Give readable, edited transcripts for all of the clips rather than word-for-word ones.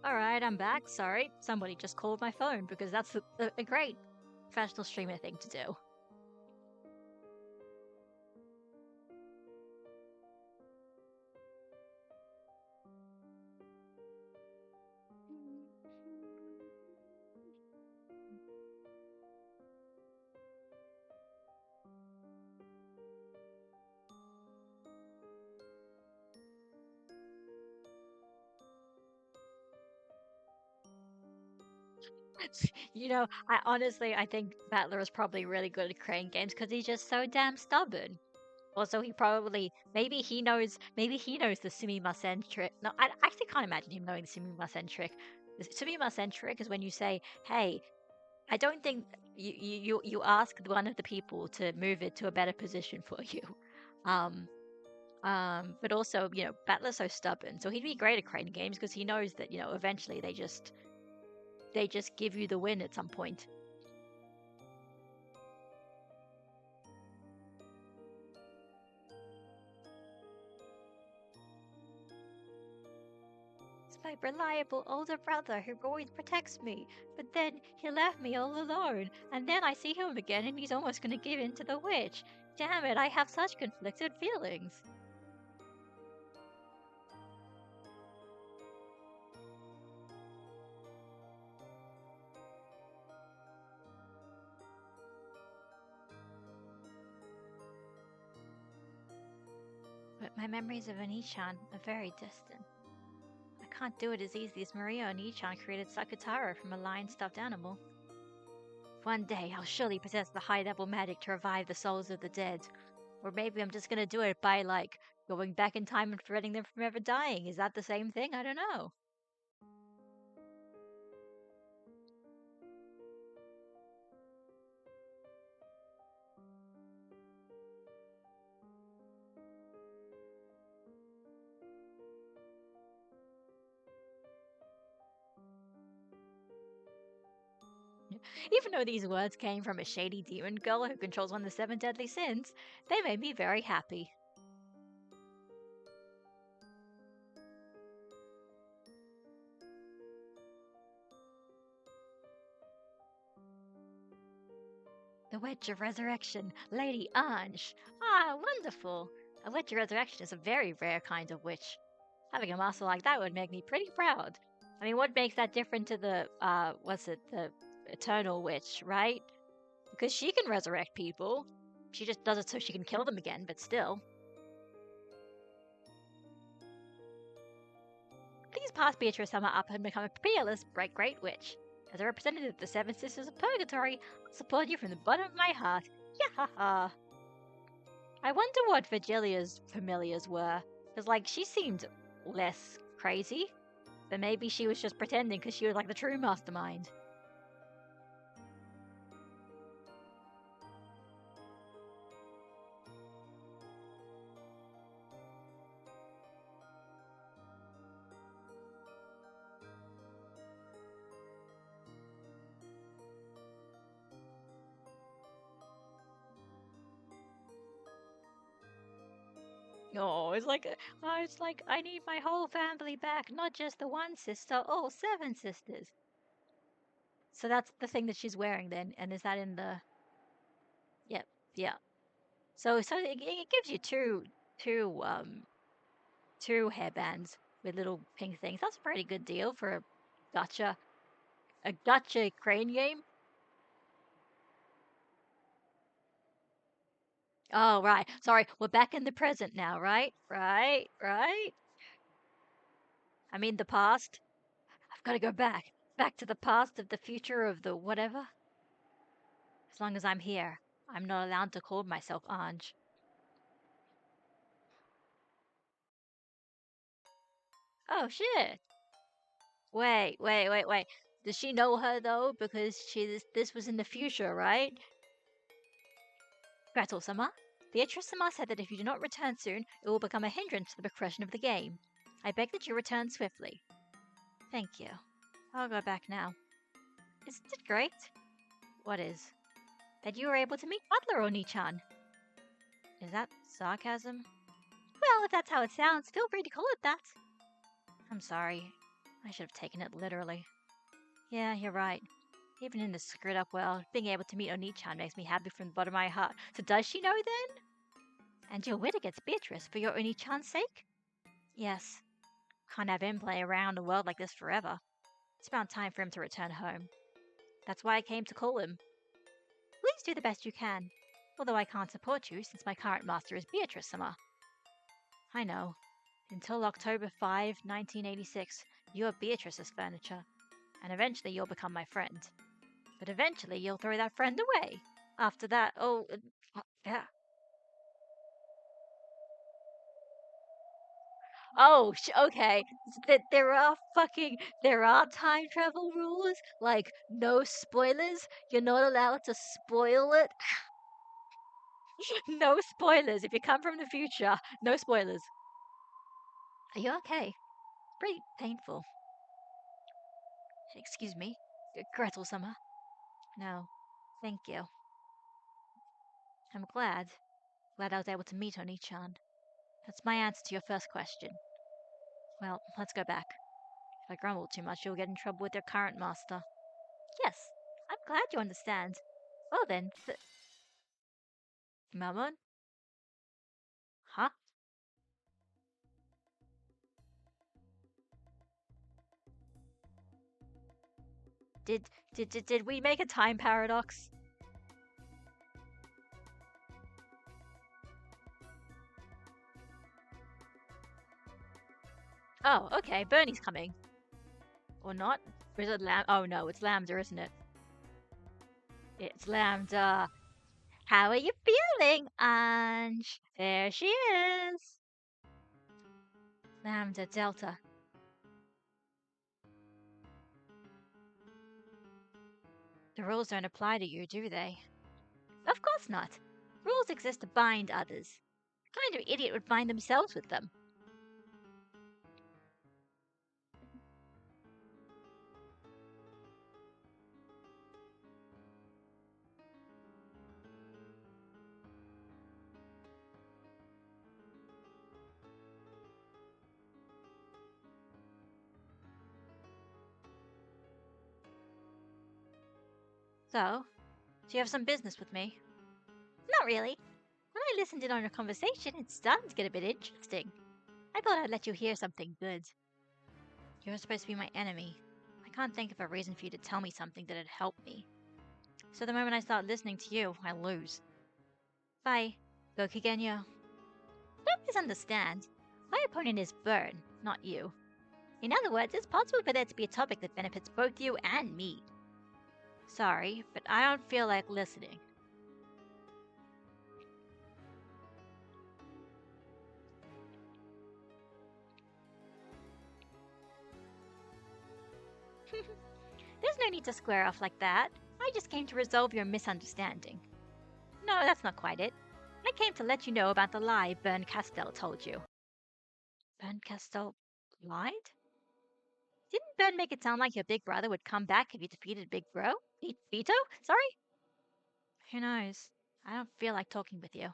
Alright, I'm back. Sorry, somebody just called my phone because that's a great professional streamer thing to do. You know, I think Battler is probably really good at crane games because he's just so damn stubborn. Also, maybe he knows the Sumimasen trick. No, I actually can't imagine him knowing the Sumimasen trick. The Sumimasen trick is when you say, hey, I don't think you ask one of the people to move it to a better position for you. But also, Battler's so stubborn, so he'd be great at crane games because he knows that, eventually they just give you the win at some point. It's my reliable older brother who always protects me, but then he left me all alone, and then I see him again and he's almost gonna give in to the witch. Damn it, I have such conflicted feelings. But my memories of Onichan are very distant. I can't do it as easily as Maria Onichan created Sakutaro from a lion stuffed animal. One day I'll surely possess the high-level magic to revive the souls of the dead. Or maybe I'm just gonna do it by, going back in time and preventing them from ever dying. Is that the same thing? I don't know. Even though these words came from a shady demon girl who controls one of the 7 deadly sins, they made me very happy. The Wedge of Resurrection, Lady Ange. Ah, wonderful! A Wedge of Resurrection is a very rare kind of witch. Having a master like that would make me pretty proud. I mean, what makes that different to the, the Eternal Witch, right? Because she can resurrect people. She just does it so she can kill them again, but still. Please pass Beatrice Summer up and become a peerless great witch. As a representative of the 7 Sisters of Purgatory, I'll support you from the bottom of my heart. Yahaha! I wonder what Virgilia's familiars were, because, she seemed less crazy. But maybe she was just pretending because she was, the true mastermind. Oh, it's like I need my whole family back, not just the one sister, all 7 sisters. So that's the thing that she's wearing then, and is that in the? Yep, yeah. So it gives you two hairbands with little pink things. That's a pretty good deal for a gotcha crane game. Oh, right. Sorry, we're back in the present now, right? Right. I mean the past. I've got to go back to the past of the future of the whatever. As long as I'm here, I'm not allowed to call myself Ange. Oh shit! Wait. Does she know her though? Because this was in the future, right? Gretel-sama, Beatrice-sama said that if you do not return soon, it will become a hindrance to the progression of the game. I beg that you return swiftly. Thank you. I'll go back now. Isn't it great? What is? That you were able to meet Butler Oni-chan. Is that sarcasm? Well, if that's how it sounds, feel free to call it that. I'm sorry. I should have taken it literally. Yeah, you're right. Even in this screwed up world, being able to meet Oni-chan makes me happy from the bottom of my heart. So does she know then? And you'll win against Beatrice for your Oni-chan's sake? Yes. Can't have him play around the world like this forever. It's about time for him to return home. That's why I came to call him. Please do the best you can. Although I can't support you since my current master is Beatrice-sama. I know. Until October 5, 1986, you are Beatrice's furniture. And eventually you'll become my friend. But eventually you'll throw that friend away. After that, yeah. Oh, okay. There are time travel rules. Like, no spoilers. You're not allowed to spoil it. No spoilers. If you come from the future, no spoilers. Are you okay? Pretty painful. Excuse me, Gretel-sama. No, thank you. I'm glad. Glad I was able to meet Oni-chan. That's my answer to your first question. Well, let's go back. If I grumble too much, you'll get in trouble with your current master. Yes, I'm glad you understand. Well then, Mammon? Huh? Did we make a time paradox? Oh, okay, Bernie's coming. Or not? Or is it Oh no, it's Lambda, isn't it? It's Lambda. How are you feeling, Ange? There she is. Lambda Delta. The rules don't apply to you, do they? Of course not. Rules exist to bind others. What kind of idiot would bind themselves with them? So, do you have some business with me? Not really. When I listened in on your conversation, it's starting to get a bit interesting. I thought I'd let you hear something good. You're supposed to be my enemy. I can't think of a reason for you to tell me something that'd help me. So the moment I start listening to you, I lose. Bye. Gokigenyo. Don't misunderstand. My opponent is Burn, not you. In other words, it's possible for there to be a topic that benefits both you and me. Sorry, but I don't feel like listening. There's no need to square off like that. I just came to resolve your misunderstanding. No, that's not quite it. I came to let you know about the lie Bern Castell told you. Bern Castell lied? Didn't Bern make it sound like your big brother would come back if you defeated Big Bro? Vito? Sorry? Who knows? I don't feel like talking with you.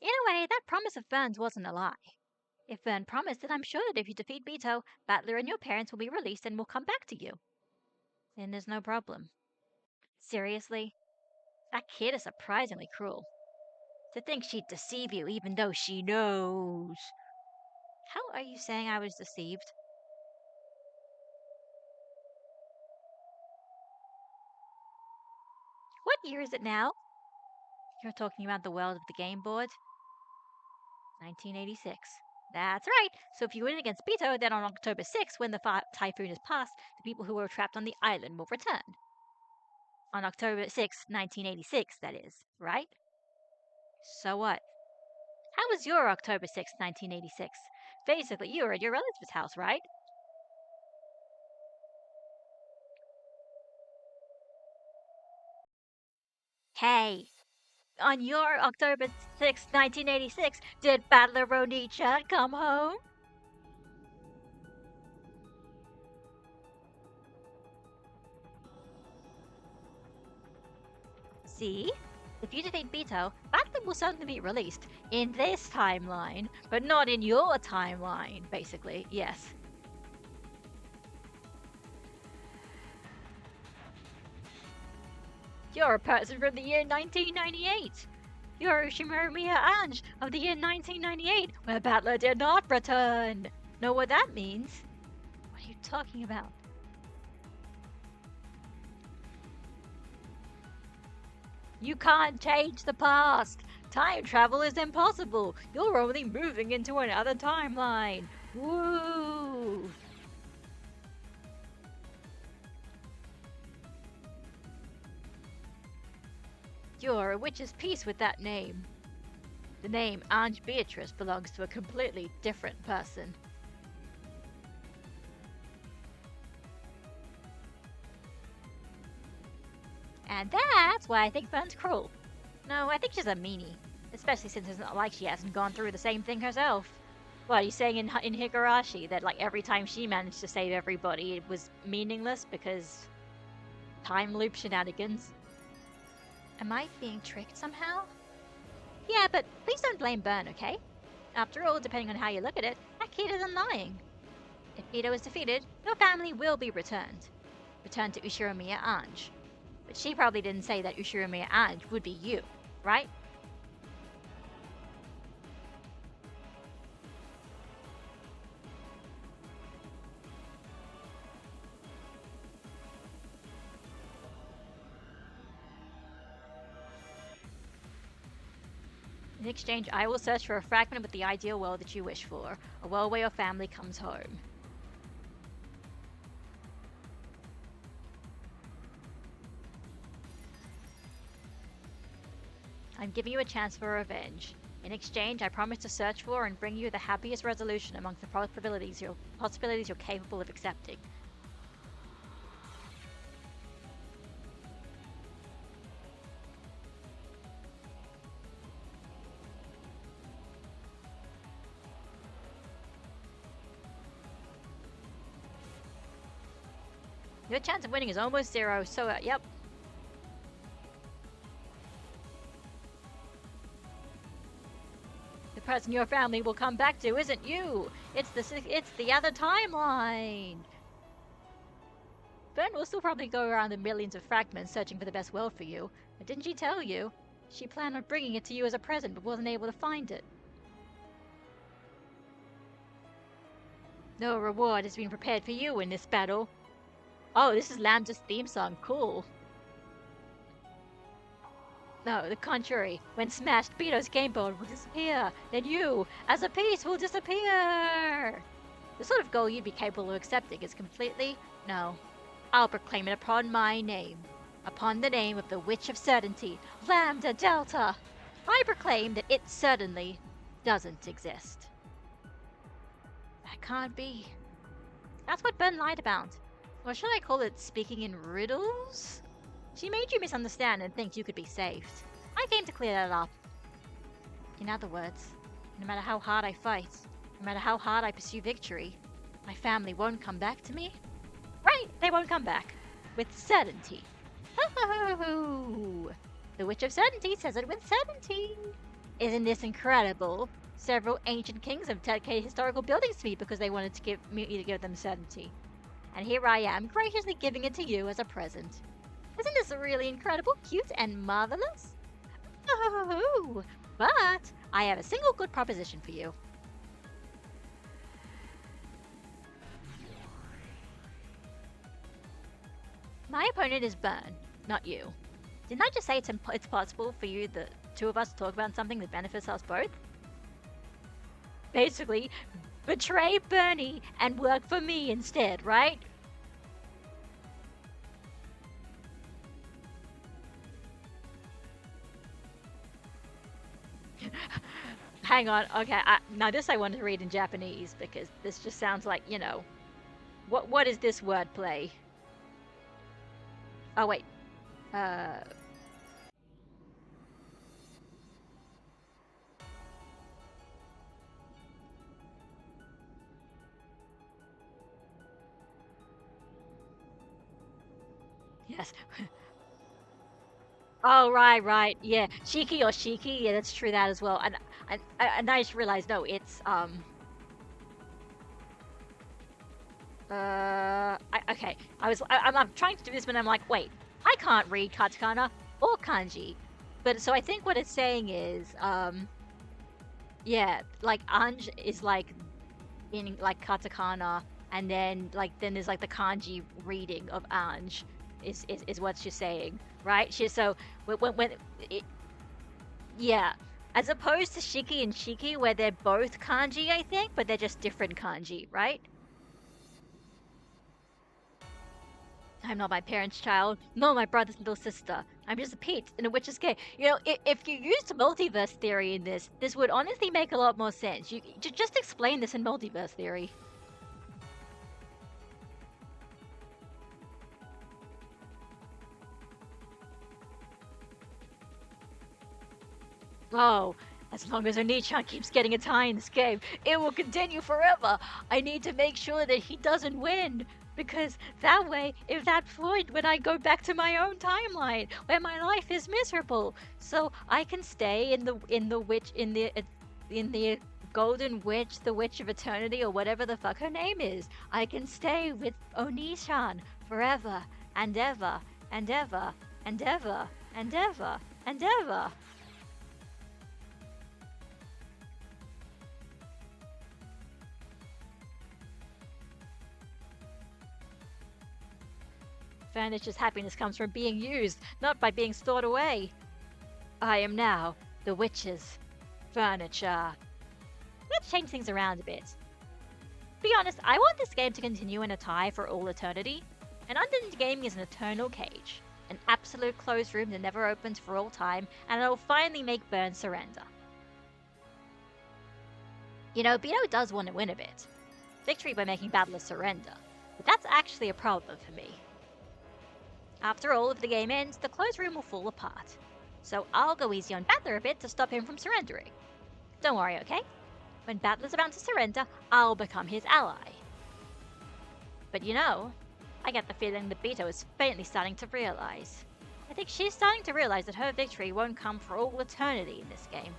In a way, that promise of Bern's wasn't a lie. If Bern promised it, I'm sure that if you defeat Vito, Battler and your parents will be released and will come back to you. Then there's no problem. Seriously? That kid is surprisingly cruel. To think she'd deceive you even though she knows. How are you saying I was deceived? What year is it now? You're talking about the world of the game board? 1986. That's right. So if you win against Beto, then on October 6th, when the typhoon is past, the people who were trapped on the island will return. On October 6th, 1986, that is, right? So what? How was your October 6th, 1986? Basically, you were at your relative's house, right? Hey, on your October 6th, 1986, did Battler Roni-chan come home? See? If you defeat Beto, Battler will certainly be released. In this timeline, but not in your timeline, basically. Yes. You're a person from the year 1998! You're Ushimomiya Ange of the year 1998, where Battler did not return! Know what that means? What are you talking about? You can't change the past! Time travel is impossible! You're only moving into another timeline! Woo! You're a witch's piece with that name. The name Ange Beatrice belongs to a completely different person. And that's why I think Fern's cruel. No, I think she's a meanie. Especially since it's not like she hasn't gone through the same thing herself. What, are you saying in Higurashi that like every time she managed to save everybody it was meaningless because time loop shenanigans? Am I being tricked somehow? Yeah, but please don't blame Bern, okay? After all, depending on how you look at it, that kid isn't lying. If Ito is defeated, your family will be returned. Returned to Ushiromiya Ange. But she probably didn't say that Ushiromiya Ange would be you, right? In exchange, I will search for a fragment of the ideal world that you wish for, a world where your family comes home. I'm giving you a chance for revenge. In exchange, I promise to search for and bring you the happiest resolution amongst the possibilities you're capable of accepting. Your chance of winning is almost zero, so yep. The person your family will come back to isn't you. It's the other timeline. Fern will still probably go around the millions of fragments searching for the best world for you. But didn't she tell you? She planned on bringing it to you as a present, but wasn't able to find it. No reward has been prepared for you in this battle. Oh, this is Lambda's theme song. Cool. No, the contrary. When smashed, Beto's game board will disappear. Then you, as a piece, will disappear. The sort of goal you'd be capable of accepting is completely... No. I'll proclaim it upon my name. Upon the name of the Witch of Certainty, Lambda Delta. I proclaim that it certainly doesn't exist. That can't be. That's what Ben lied about. Or should I call it speaking in riddles? She made you misunderstand and think you could be saved. I came to clear that up. In other words, no matter how hard I fight, no matter how hard I pursue victory, my family won't come back to me. Right, they won't come back. With certainty. Ho-ho-ho-ho! The Witch of Certainty says it with certainty. Isn't this incredible? Several ancient kings have dedicated historical buildings to me because they wanted to give them certainty. And here I am, graciously giving it to you as a present. Isn't this really incredible, cute, and marvelous? Oh, but I have a single good proposition for you. My opponent is Bern, not you. Didn't I just say it's possible for you, the two of us, to talk about something that benefits us both? Basically, betray Bernie and work for me instead, right? Hang on, okay, now this I want to read in Japanese because this just sounds like, you know, what is this wordplay? Oh wait, yes. Oh, right. Yeah. Shiki or Shiki. Yeah, that's true that as well. And I just realized, no, it's, okay. I'm trying to do this, but I'm like, wait, I can't read katakana or kanji. But so I think what it's saying is, yeah, like Anj is like in like katakana, and then there's like the kanji reading of Anj is what she's saying, right? So when it, yeah, as opposed to Shiki and Shiki where they're both kanji, I think, but they're just different kanji, right? I'm not my parents' child, nor my brother's little sister. I'm just a Pete in a witch's cave. You know, if you used multiverse theory in this would honestly make a lot more sense. You just explain this in multiverse theory. Oh, as long as Oni-chan keeps getting a tie in this game, it will continue forever. I need to make sure that he doesn't win. Because that way, if that point when I go back to my own timeline where my life is miserable, so I can stay in the Golden Witch, the Witch of Eternity, or whatever the fuck her name is. I can stay with Oni-chan forever and ever and ever and ever and ever and ever. Furniture's happiness comes from being used, not by being stored away. I am now the witch's furniture. Let's change things around a bit. To be honest, I want this game to continue in a tie for all eternity. And Undead Gaming is an eternal cage, an absolute closed room that never opens for all time, and it'll finally make Burn surrender. You know, Bito does want to win a bit. Victory by making Battler surrender. But that's actually a problem for me. After all, if the game ends, the closed room will fall apart. So I'll go easy on Battler a bit to stop him from surrendering. Don't worry, okay? When Battler's about to surrender, I'll become his ally. But you know, I get the feeling that Beto is faintly starting to realize. I think she's starting to realize that her victory won't come for all eternity in this game.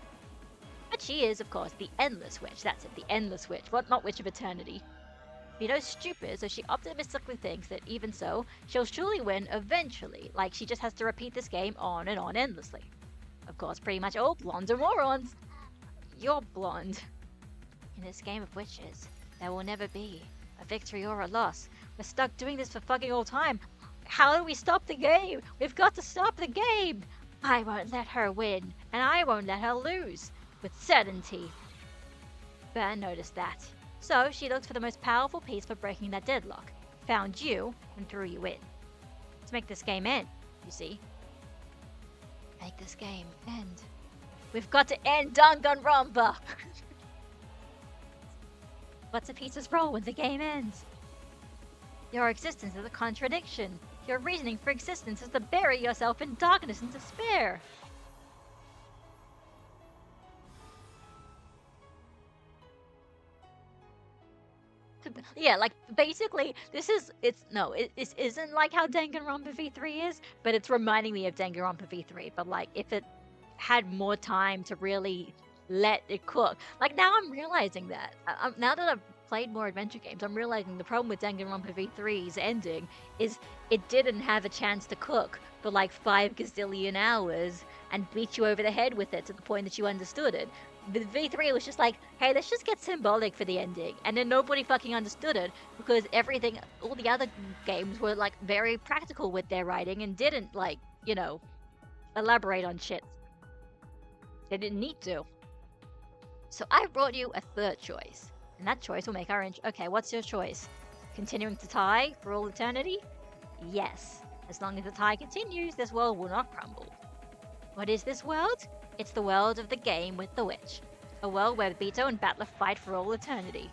But she is, of course, the Endless Witch. That's it, the Endless Witch. What, not Witch of Eternity. Beto's stupid, so she optimistically thinks that even so, she'll surely win eventually, like she just has to repeat this game on and on endlessly. Of course, pretty much all blondes are morons. You're blonde. In this game of witches, there will never be a victory or a loss. We're stuck doing this for fucking all time. How do we stop the game? We've got to stop the game! I won't let her win, and I won't let her lose. With certainty. Burn noticed that. So she looked for the most powerful piece for breaking that deadlock, found you, and threw you in. To make this game end, you see. Make this game end. We've got to end Danganronpa! What's a piece's role when the game ends? Your existence is a contradiction. Your reasoning for existence is to bury yourself in darkness and despair. Yeah, like basically, this isn't like how Danganronpa V3 is, but it's reminding me of Danganronpa V3. But like, if it had more time to really let it cook, like now I'm realizing that now that I've played more adventure games, I'm realizing the problem with Danganronpa V3's ending is it didn't have a chance to cook for like 5 gazillion hours and beat you over the head with it to the point that you understood it. The V3 was just like, hey, let's just get symbolic for the ending. And then nobody fucking understood it because all the other games were like very practical with their writing and didn't like, you know, elaborate on shit. They didn't need to. So I brought you a third choice. And that choice will make our okay, what's your choice? Continuing to tie for all eternity? Yes. As long as the tie continues, this world will not crumble. What is this world? It's the world of the game with the witch. A world where Beto and Battler fight for all eternity.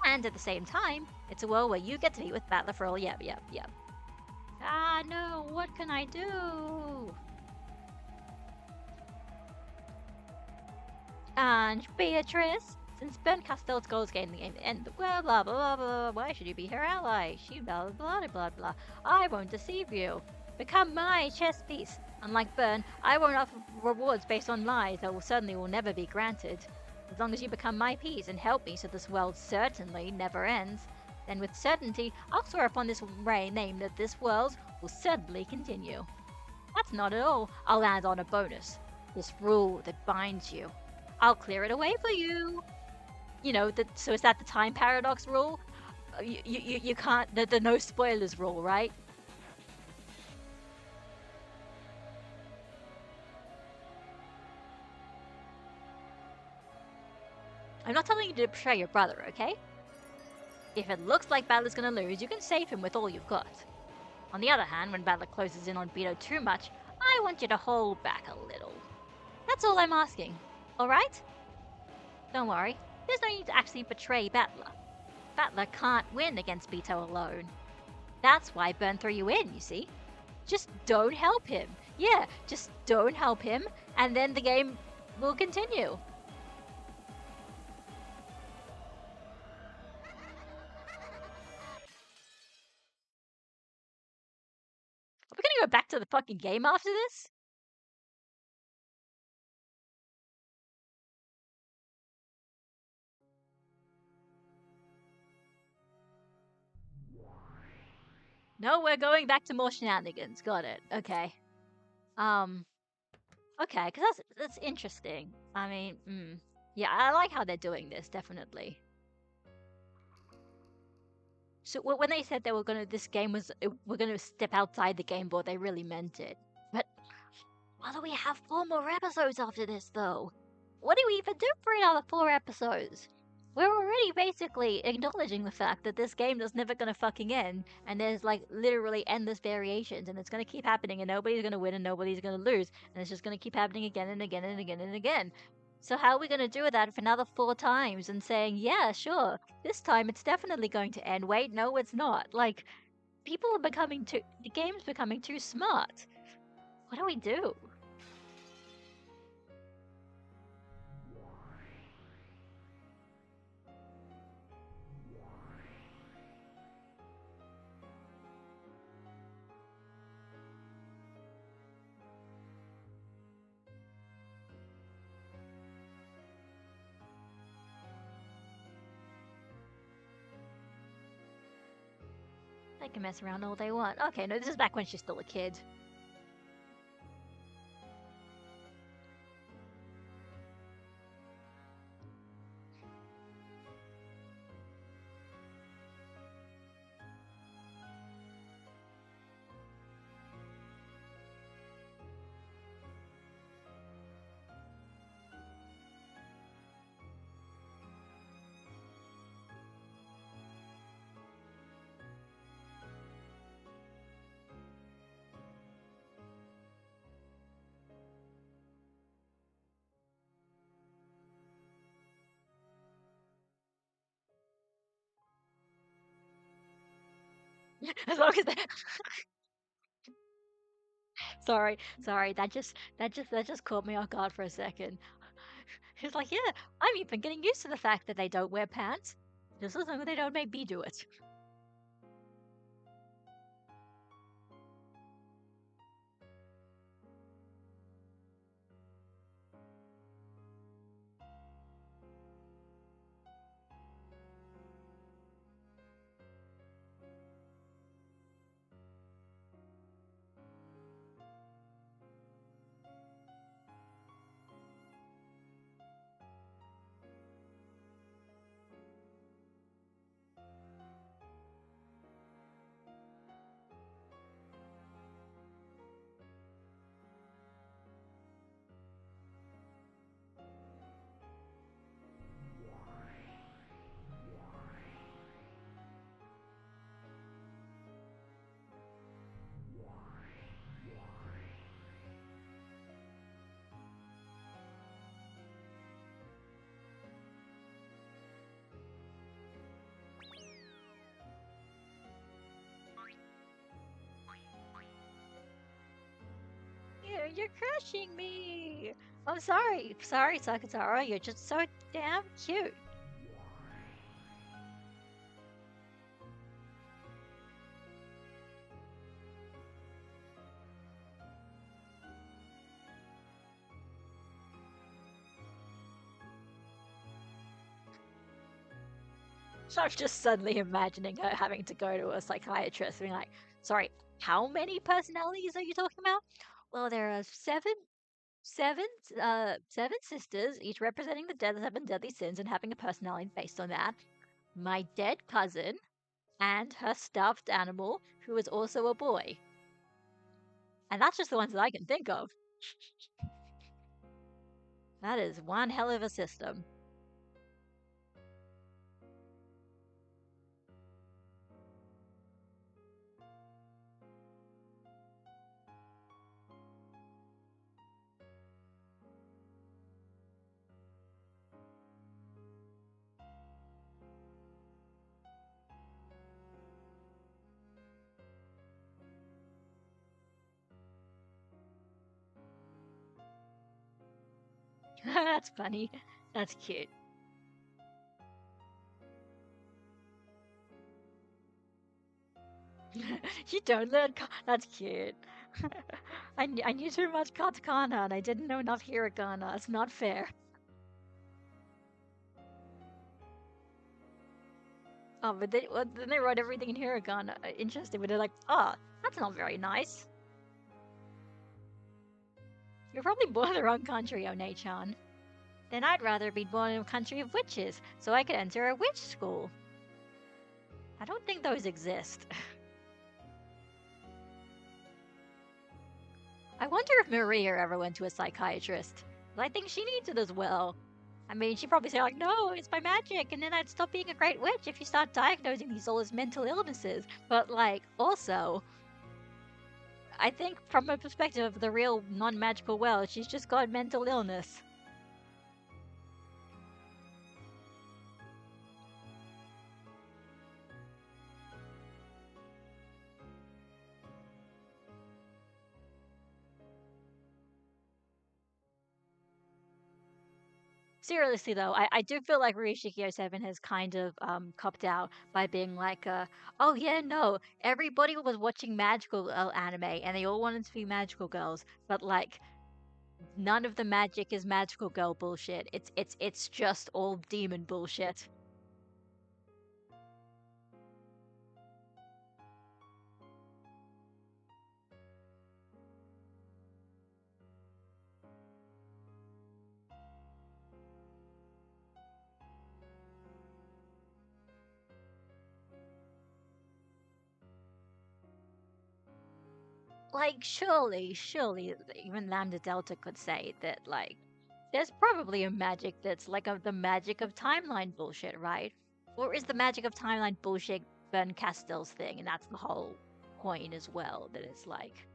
And at the same time, it's a world where you get to be with Battler for all yep. Ah no, what can I do? And Beatrice, since Ben Castell's goals gained the game and blah blah. Why should you be her ally? She blah blah blah blah blah. I won't deceive you. Become my chess piece. Unlike Burn, I won't offer rewards based on lies that will never be granted. As long as you become my piece and help me so this world certainly never ends, then with certainty I'll swear upon this name that this world will certainly continue. That's not at all. I'll add on a bonus. This rule that binds you. I'll clear it away for you. So is that the time paradox rule? You can't, the no spoilers rule, right? I'm not telling you to betray your brother, okay? If it looks like Battler's gonna lose, you can save him with all you've got. On the other hand, when Battler closes in on Beto too much, I want you to hold back a little. That's all I'm asking, alright? Don't worry, there's no need to actually betray Battler. Battler can't win against Beto alone. That's why Burn threw you in, you see? Just don't help him. Yeah, just don't help him, and then the game will continue. We're gonna go back to the fucking game after this? No, we're going back to more shenanigans. Got it. Okay. Okay, because that's interesting. I mean, yeah, I like how they're doing this, definitely. So when they said they were we're gonna step outside the game board, they really meant it. But why do we have 4 more episodes after this, though? What do we even do for another 4 episodes? We're already basically acknowledging the fact that this game is never gonna fucking end, and there's like literally endless variations, and it's gonna keep happening, and nobody's gonna win and nobody's gonna lose, and it's just gonna keep happening again and again and again and again. So how are we gonna do that for another 4 times and saying, yeah, sure, this time it's definitely going to end. Wait, no, it's not. Like, the game's becoming too smart. What do we do? They can mess around all they want. Okay, no, this is back when she's still a kid. As long as they sorry, that just caught me off guard for a second. It's like, yeah, I'm even getting used to the fact that they don't wear pants. Just as long as they don't make me do it. You're crushing me. I'm sorry, Sakatara. You're just so damn cute. I'm just suddenly imagining her having to go to a psychiatrist, being like, "Sorry, how many personalities are you talking about?" Well, there are seven, seven sisters, each representing the seven deadly sins and having a personality based on that. My dead cousin and her stuffed animal, who is also a boy. And that's just the ones that I can think of. That is one hell of a system. That's funny. That's cute. You don't learn. That's cute. I knew too much katakana and I didn't know enough hiragana. It's not fair. Oh, but then they wrote everything in hiragana. Interesting, but they're like, oh, that's not very nice. You're probably born in the wrong country, One-chan. Then I'd rather be born in a country of witches, so I could enter a witch school. I don't think those exist. I wonder if Maria ever went to a psychiatrist. I think she needs it as well. I mean, she'd probably say, like, no, it's my magic, and then I'd stop being a great witch if you start diagnosing these all as mental illnesses. But, like, also, I think from a perspective of the real non magical world, she's just got mental illness. Seriously though, I do feel like Rishikyo 7 has kind of copped out by being like, oh yeah, no, everybody was watching magical anime and they all wanted to be magical girls, but like none of the magic is magical girl bullshit. It's just all demon bullshit. Like surely even Lambda Delta could say that like there's probably a magic that's like the magic of timeline bullshit, right? Or is the magic of timeline bullshit Ben Castell's thing, and that's the whole point as well, that it's like,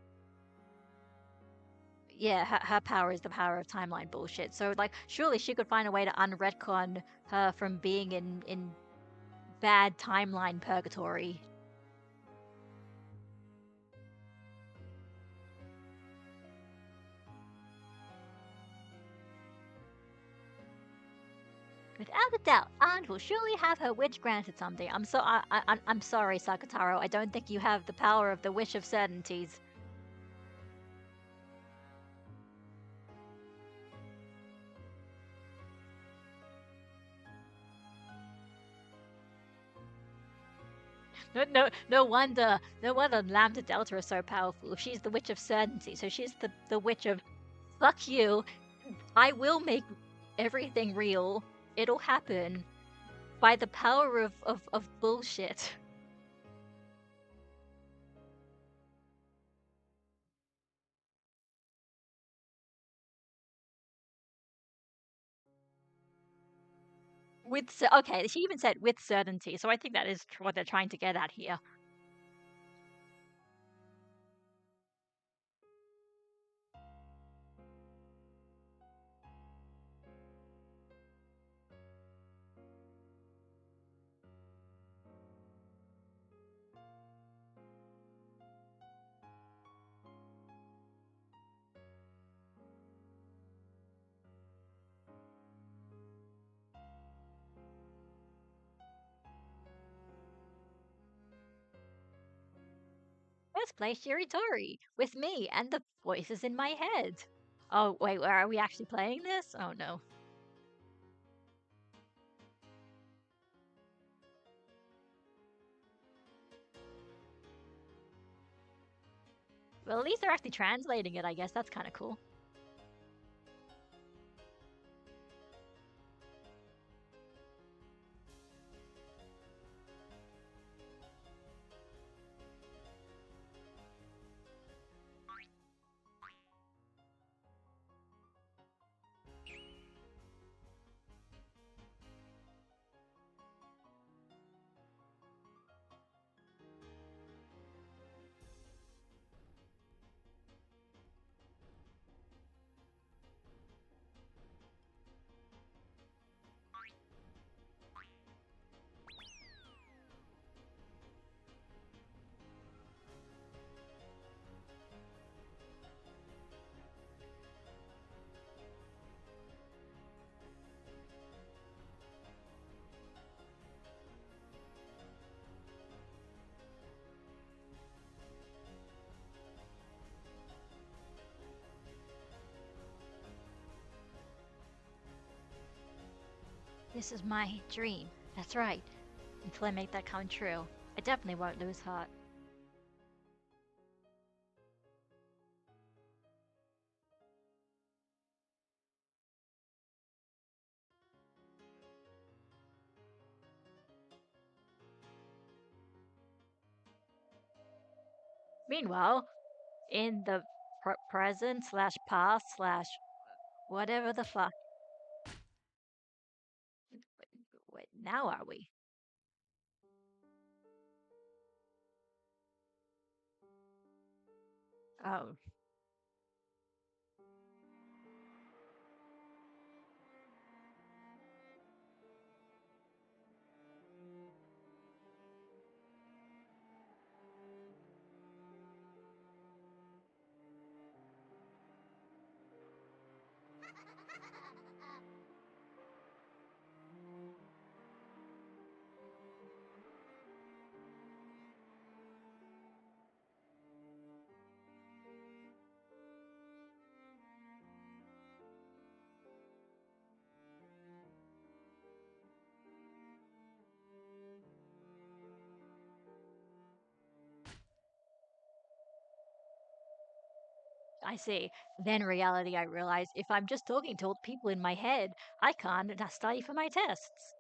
yeah, her power is the power of timeline bullshit. So like, surely she could find a way to unretcon her from being in bad timeline purgatory. Without a doubt, Aunt will surely have her wish granted someday. I'm sorry, Sakataro. I don't think you have the power of the wish of certainties. No wonder Lambda Delta is so powerful. She's the witch of certainty, so she's the witch of fuck you. I will make everything real. It'll happen by the power of bullshit. Okay, she even said with certainty, so I think that is what they're trying to get at here. Let's play Shiritori with me and the voices in my head. Oh wait, where are we actually playing this? Oh no. Well, at least they're actually translating it, I guess. That's kind of cool. This is my dream. That's right. Until I make that come true, I definitely won't lose heart. Meanwhile, in the present slash past slash whatever the fuck. Wait, now are we? Oh, I see. Then reality, I realize if I'm just talking to old people in my head, I can't study for my tests.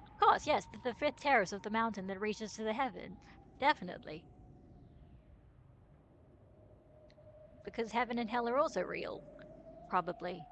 Of course, yes, the fifth terrace of the mountain that reaches to the heaven. Definitely. Because heaven and hell are also real. Probably.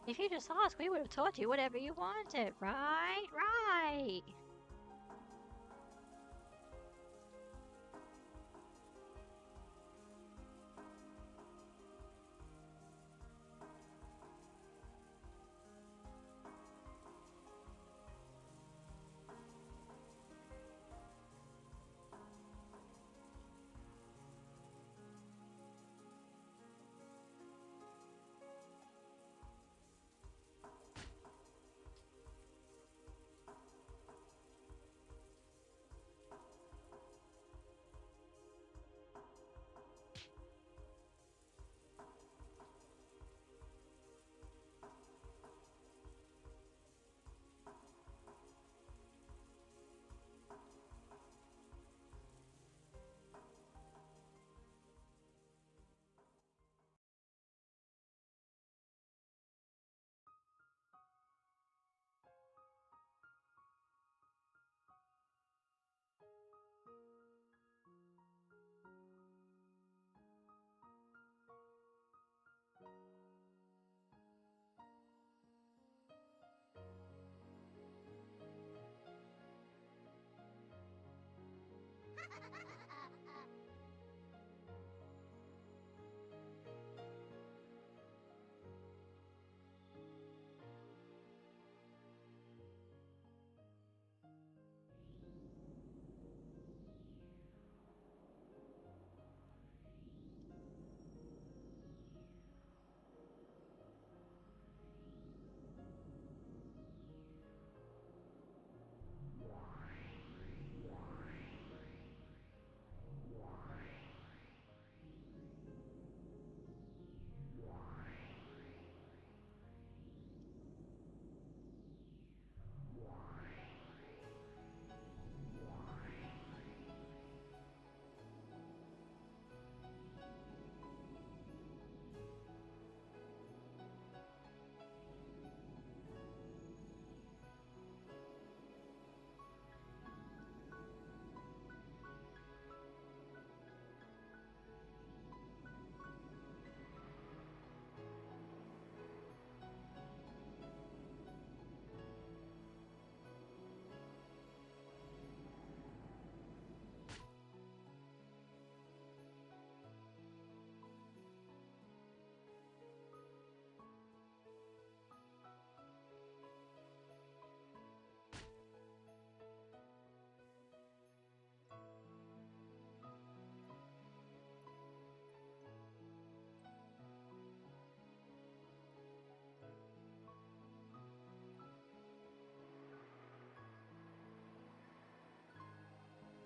If you just asked, we would have taught you whatever you wanted, right? Right.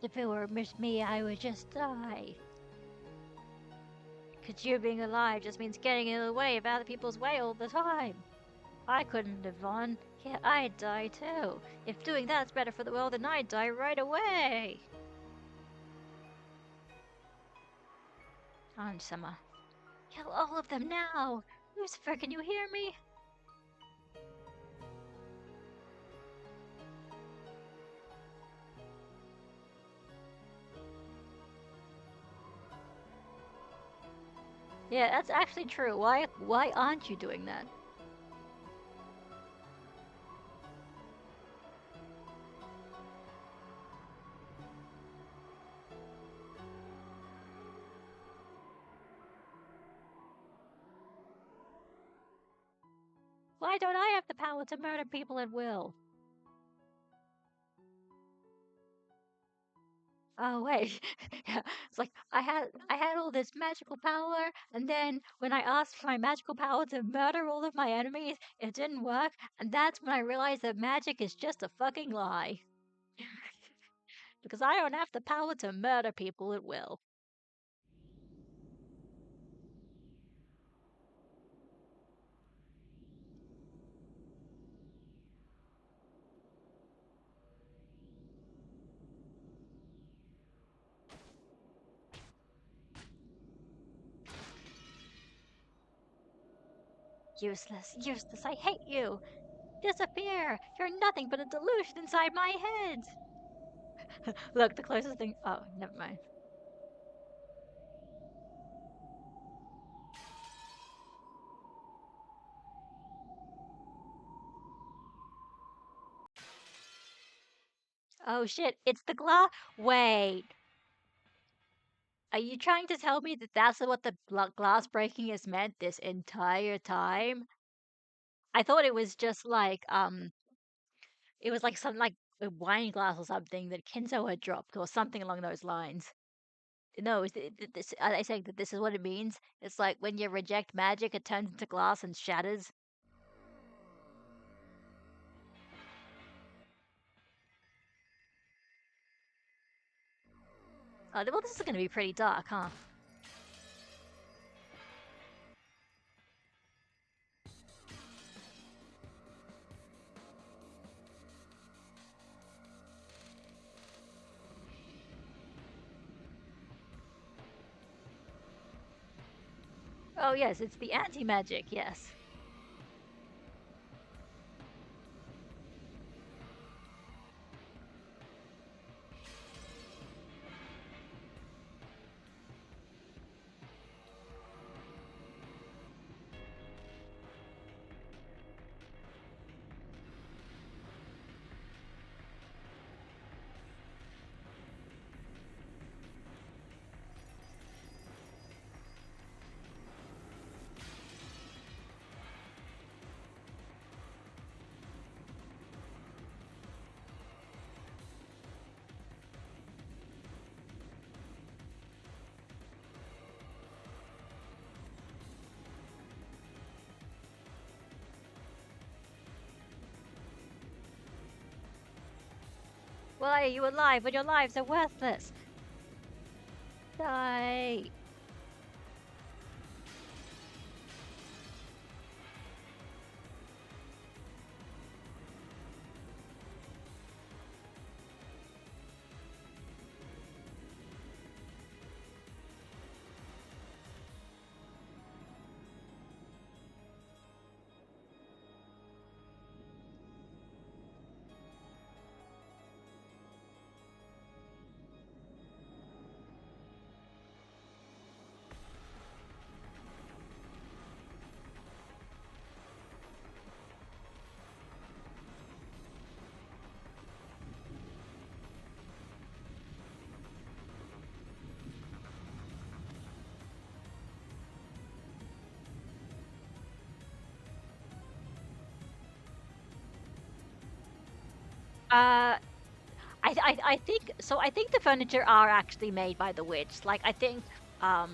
If it were me, I would just die. Cause you being alive just means getting in the way of other people's way all the time. I couldn't live on. Yeah, I'd die too. If doing that's better for the world, then I'd die right away. Ansama. Kill all of them now! Lucifer, can you hear me? Yeah, that's actually true. Why aren't you doing that? Why don't I have the power to murder people at will? Oh wait, yeah, it's like I had all this magical power, and then when I asked for my magical power to murder all of my enemies, it didn't work, and that's when I realized that magic is just a fucking lie. Because I don't have the power to murder people at will. Useless, useless, I hate you! Disappear! You're nothing but a delusion inside my head! Look, the closest thing. Oh, never mind. Oh shit, it's the glass. Wait. Are you trying to tell me that that's what the glass breaking has meant this entire time? I thought it was just like, it was like something like a wine glass or something that Kenzo had dropped or something along those lines. No, this, are they saying that this is what it means? It's like when you reject magic, it turns into glass and shatters. Oh, well, this is going to be pretty dark, huh? Oh, yes, it's the anti-magic, yes. Why are you alive when your lives are worthless? Die. Uh, I think so. I think the furniture are actually made by the witch. Um,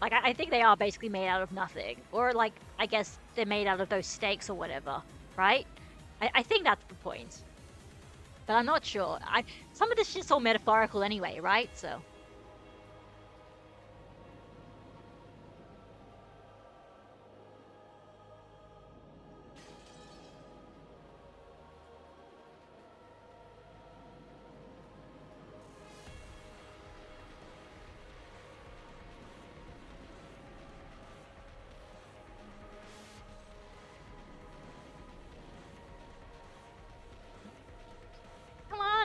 I think they are basically made out of nothing, or like I guess they're made out of those stakes or whatever, right? I think that's the point. but I'm not sure. Some of this shit's all metaphorical anyway, right? So.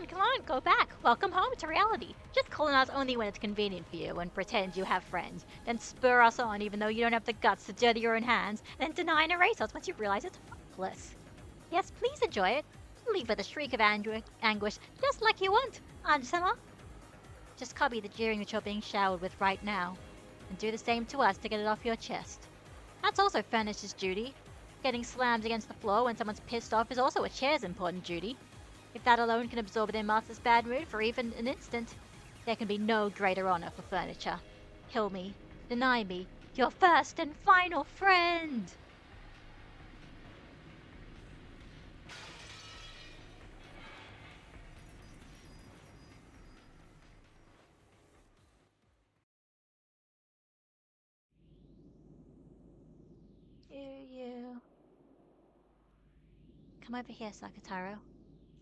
Come on, go back. Welcome home to reality. Just call on us only when it's convenient for you and pretend you have friends. Then spur us on even though you don't have the guts to dirty your own hands. Then deny and erase us once you realize it's hopeless. Yes, please enjoy it. Leave with a shriek of anguish, just like you want, Anj-sama. Just copy the jeering that you're being showered with right now. And do the same to us to get it off your chest. That's also Furnish's duty. Getting slammed against the floor when someone's pissed off is also a chair's important duty. If that alone can absorb their master's bad mood for even an instant, there can be no greater honor for furniture. Kill me, deny me, your first and final friend! You. Come over here, Sakataro.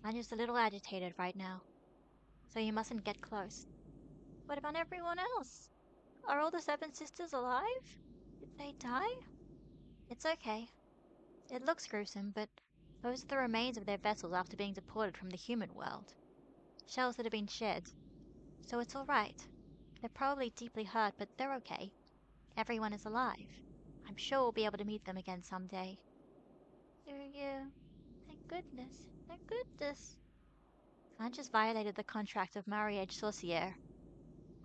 I'm just a little agitated right now, so you mustn't get close. What about everyone else? Are all the 7 sisters alive? Did they die? It's okay. It looks gruesome, but those are the remains of their vessels after being deported from the human world. Shells that have been shed. So it's alright. They're probably deeply hurt, but they're okay. Everyone is alive. I'm sure we'll be able to meet them again someday. Yeah. Thank goodness. Thank goodness. I just violated the contract of Mariage Sorcière.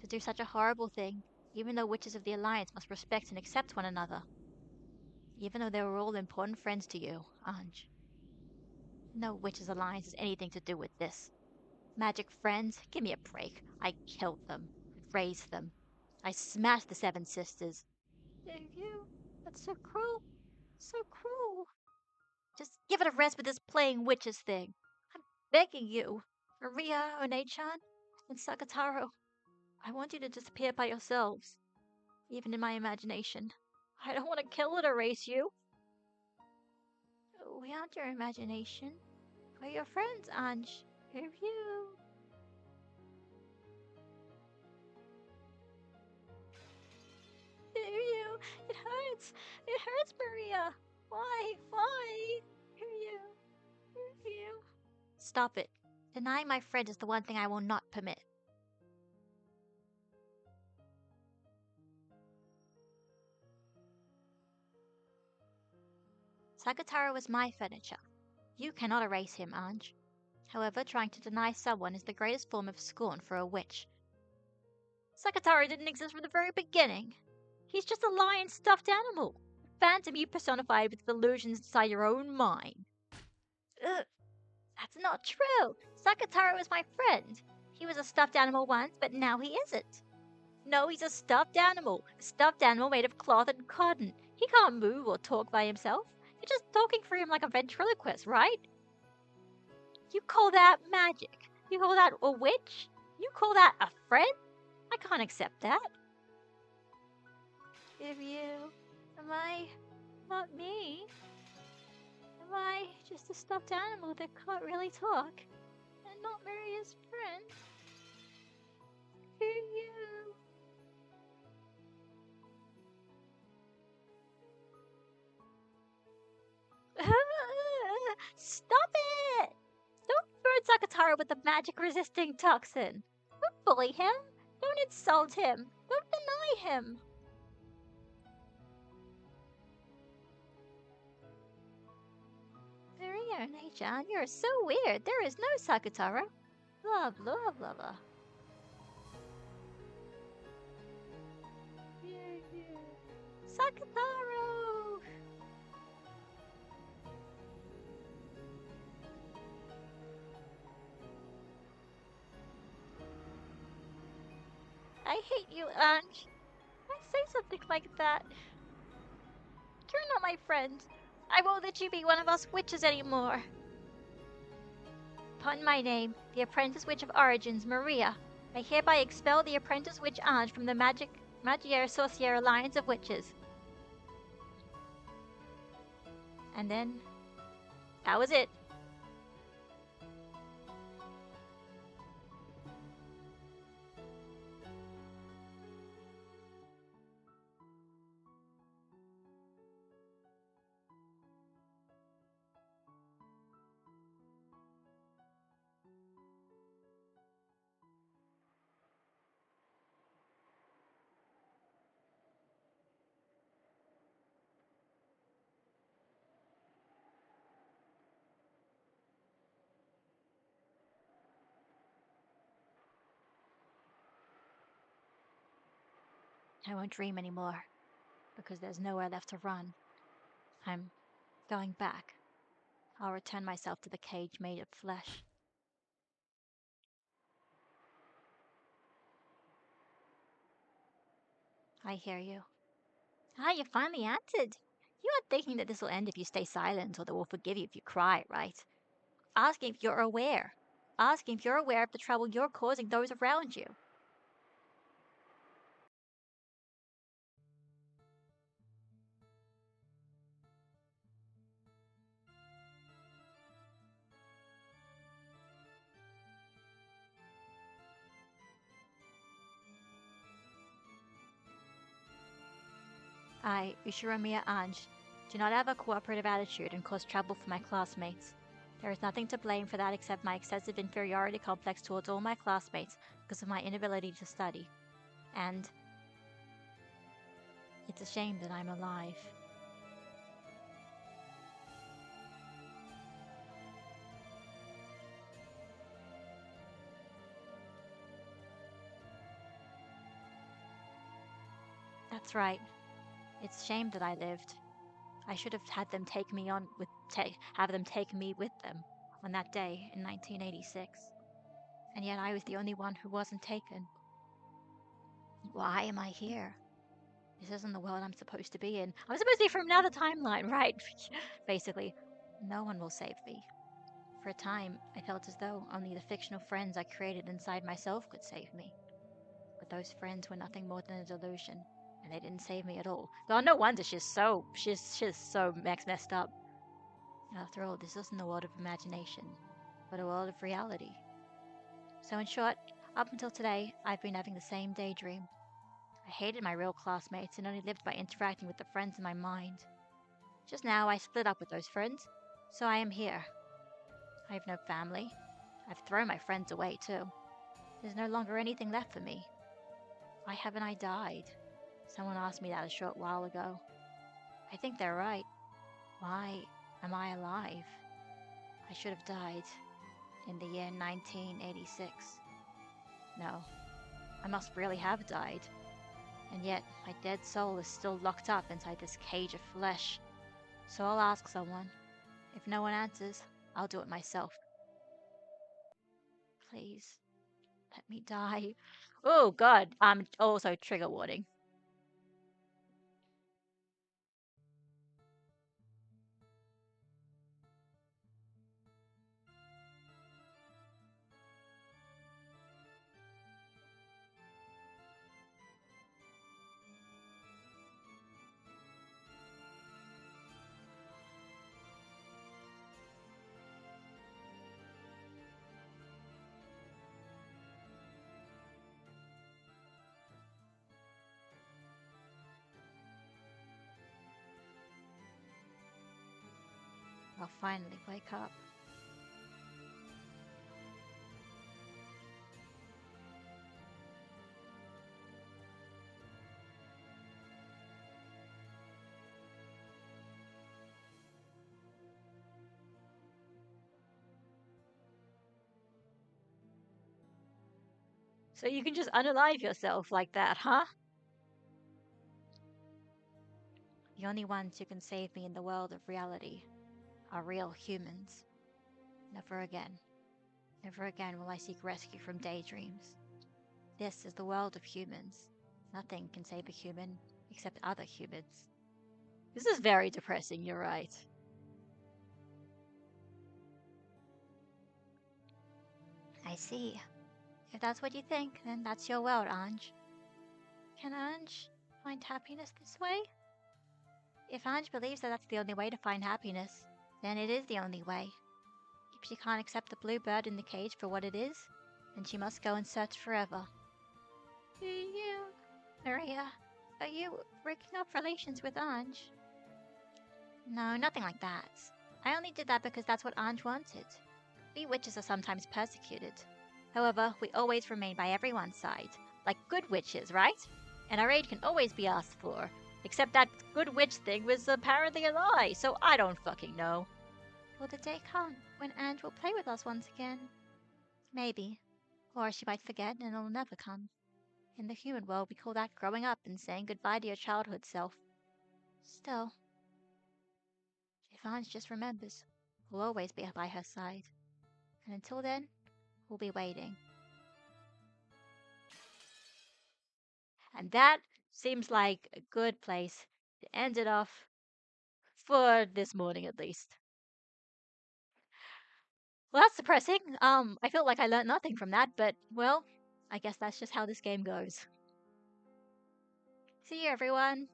To do such a horrible thing, even though witches of the Alliance must respect and accept one another. Even though they were all important friends to you, Anj. No witches alliance has anything to do with this. Magic friends? Give me a break. I killed them. Raised them. I smashed the 7 sisters. You? That's so cruel. So cruel. Just give it a rest with this playing witches thing. I'm begging you. Maria, One-chan, and Sakataro. I want you to disappear by yourselves. Even in my imagination. I don't want to kill and erase you. We aren't your imagination. We're your friends, Anj. We're you. You. It hurts. It hurts, Maria. Why? Why? You. You. Stop it. Denying my friend is the one thing I will not permit. Sakataro was my furniture. You cannot erase him, Anj. However, trying to deny someone is the greatest form of scorn for a witch. Sakataro didn't exist from the very beginning. He's just a lion stuffed animal. A phantom you personified with delusions inside your own mind. Ugh, that's not true. Sakataro is my friend. He was a stuffed animal once, but now he isn't. No, he's a stuffed animal. A stuffed animal made of cloth and cotton. He can't move or talk by himself. You're just talking for him like a ventriloquist, right? You call that magic? You call that a witch? You call that a friend? I can't accept that. If you... Am I... not me? Am I just a stuffed animal that can't really talk? And not Maria's friend? Who you? Stop it! Don't burn Sakataro with the magic-resisting toxin. Don't bully him. Don't insult him. Don't deny him. Maria One-chan, you're so weird. There is no Sakataro. Blah, blah, blah, blah. Sakataro! I hate you, Anj. Why say something like that? You're not my friend. I won't let you be one of us witches anymore. Upon my name, the Apprentice Witch of Origins, Maria, I hereby expel the Apprentice Witch Ange from the Magiere Sorciere Alliance of Witches. And then, that was it. I won't dream anymore, because there's nowhere left to run. I'm going back. I'll return myself to the cage made of flesh. I hear you. Ah, you finally answered. You aren't thinking that this will end if you stay silent or that we'll forgive you if you cry, right? Asking if you're aware. Asking if you're aware of the trouble you're causing those around you. I, Ushiromiya Ange, do not have a cooperative attitude and cause trouble for my classmates. There is nothing to blame for that except my excessive inferiority complex towards all my classmates because of my inability to study. And it's a shame that I'm alive. That's right. It's a shame that I lived. I should have had them take me on with have them take me with them on that day in 1986. And yet I was the only one who wasn't taken. Why am I here? This isn't the world I'm supposed to be in. I'm supposed to be from another timeline, right? Basically, no one will save me. For a time, I felt as though only the fictional friends I created inside myself could save me. But those friends were nothing more than a delusion, and they didn't save me at all. God, no wonder she's so messed up. After all, this isn't a world of imagination, but a world of reality. So in short, up until today, I've been having the same daydream. I hated my real classmates and only lived by interacting with the friends in my mind. Just now, I split up with those friends, so I am here. I have no family. I've thrown my friends away too. There's no longer anything left for me. Why haven't I died? Someone asked me that a short while ago. I think they're right. Why am I alive? I should have died in the year 1986. No, I must really have died. And yet, my dead soul is still locked up inside this cage of flesh. So I'll ask someone. If no one answers, I'll do it myself. Please, let me die. Oh god, also trigger warning. I'll finally wake up. So you can just unalive yourself like that, huh? The only ones who can save me in the world of reality are real humans. Never again. Never again will I seek rescue from daydreams. This is the world of humans. Nothing can save a human except other humans. This is very depressing, you're right. I see. If that's what you think, then that's your world, Ange. Can Ange find happiness this way? If Ange believes that that's the only way to find happiness, then it is the only way. If she can't accept the blue bird in the cage for what it is, then she must go and search forever. Do you, Maria, are you breaking up relations with Ange? No, nothing like that. I only did that because that's what Ange wanted. We witches are sometimes persecuted. However, we always remain by everyone's side, like good witches, right? And our aid can always be asked for. Except that good witch thing was apparently a lie, so I don't fucking know. Will the day come when Ange will play with us once again? Maybe. Or she might forget and it'll never come. In the human world, we call that growing up and saying goodbye to your childhood self. Still, if Ange just remembers, we'll always be by her side. And until then, we'll be waiting. And that seems like a good place to end it off for this morning at least. Well, that's depressing. I feel like I learned nothing from that, but well, I guess that's just how this game goes. See you, everyone.